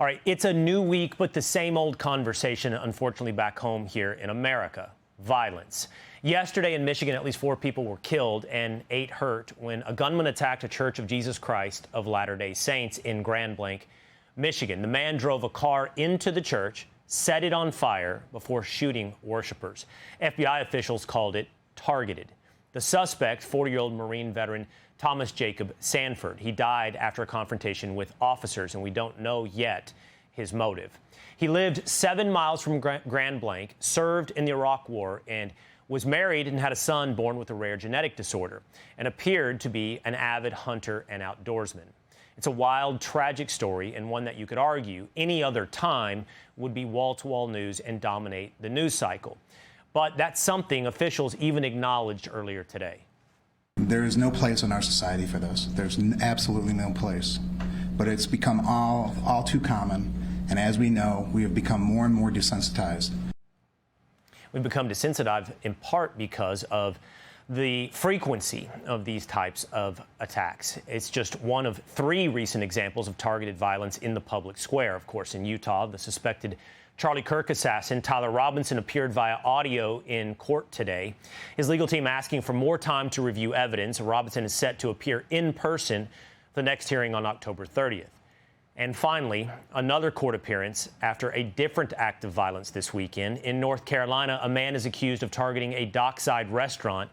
All right, it's a new week, but the same old conversation, unfortunately, back home here in America. Violence. Yesterday in Michigan, at least 4 people were killed and 8 hurt when a gunman attacked a Church of Jesus Christ of Latter-day Saints in Grand Blanc, Michigan. The man drove a car into the church, set it on fire before shooting worshipers. FBI officials called it targeted. The suspect, 40-year-old Marine veteran Thomas Jacob Sanford. He died after a confrontation with officers, and we don't know yet his motive. He lived 7 miles from Grand Blanc, served in the Iraq War, and was married and had a son born with a rare genetic disorder, and appeared to be an avid hunter and outdoorsman. It's a wild, tragic story, and one that you could argue any other time would be wall-to-wall news and dominate the news cycle. But that's something officials even acknowledged earlier today. There is no place in our society for this. There's absolutely no place. But it's become all too common, and as we know, we have become more and more desensitized. We've become desensitized in part because of the frequency of these types of attacks. It's just one of 3 recent examples of targeted violence in the public square. Of course, in Utah, the suspected Charlie Kirk assassin Tyler Robinson appeared via audio in court today. His legal team asking for more time to review evidence. Robinson is set to appear in person for the next hearing on October 30th. And finally, another court appearance after a different act of violence this weekend. In North Carolina, a man is accused of targeting a dockside restaurant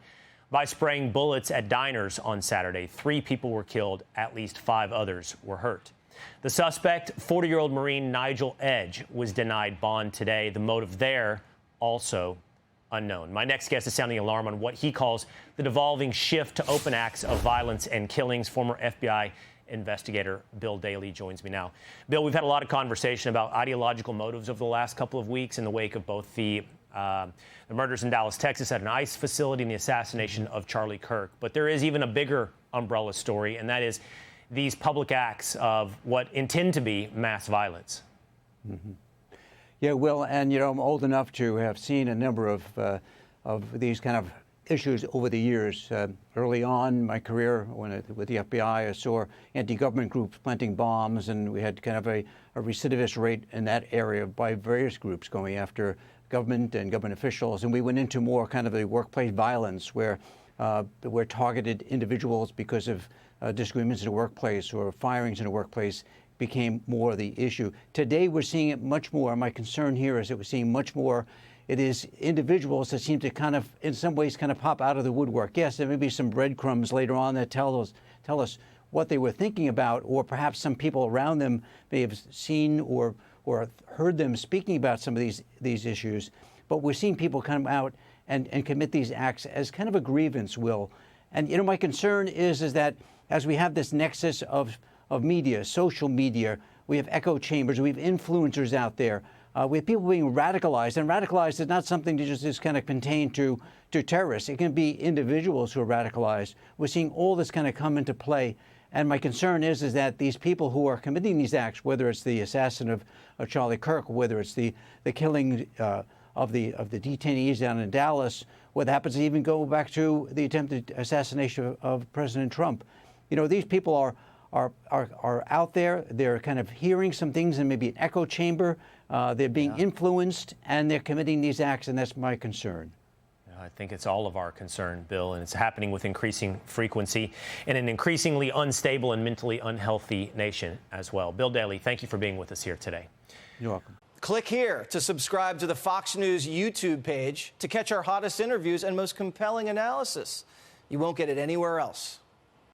by spraying bullets at diners on Saturday. 3 people were killed, at least 5 others were hurt. The suspect, 40-year-old Marine Nigel Edge, was denied bond today. The motive there also unknown. My next guest is sounding alarm on what he calls the devolving shift to open acts of violence and killings. Former FBI investigator Bill Daley joins me now. Bill, we've had a lot of conversation about ideological motives over the last couple of weeks in the wake of both the murders in Dallas, Texas at an ICE facility and the assassination of Charlie Kirk. But there is even a bigger umbrella story, and that is these public acts of what intend to be mass violence. Mm-hmm. Yeah, Will, and I'm old enough to have seen a number of these kind of issues over the years. Early on in my career with the FBI, I saw anti-government groups planting bombs, and we had kind of a recidivist rate in that area by various groups going after government and government officials. And we went into more kind of the workplace violence where targeted individuals because of disagreements in the workplace or firings in the workplace became more of the issue. Today, we're seeing it much more. My concern here is that we're seeing much more. It is individuals that seem to kind of, in some ways, kind of pop out of the woodwork. Yes, there may be some breadcrumbs later on that tell us what they were thinking about, or perhaps some people around them may have seen or heard them speaking about some of these issues. But we're seeing people come out and commit these acts as kind of a grievance, Will. And my concern is that as we have this nexus of media, social media, we have echo chambers, we have influencers out there. We have people being radicalized, and radicalized is not something to just kind of contain to terrorists. It can be individuals who are radicalized. We're seeing all this kind of come into play. And my concern is that these people who are committing these acts, whether it's the assassin of Charlie Kirk, whether it's the killing of the detainees down in Dallas, what happens to even go back to the attempted assassination of President Trump. These people are out there. They're kind of hearing some things in maybe an echo chamber. They're being influenced, and they're committing these acts, and that's my concern. I think it's all of our concern, Bill, and it's happening with increasing frequency in an increasingly unstable and mentally unhealthy nation as well. Bill Daley, thank you for being with us here today. You're welcome. Click here to subscribe to the Fox News YouTube page to catch our hottest interviews and most compelling analysis. You won't get it anywhere else.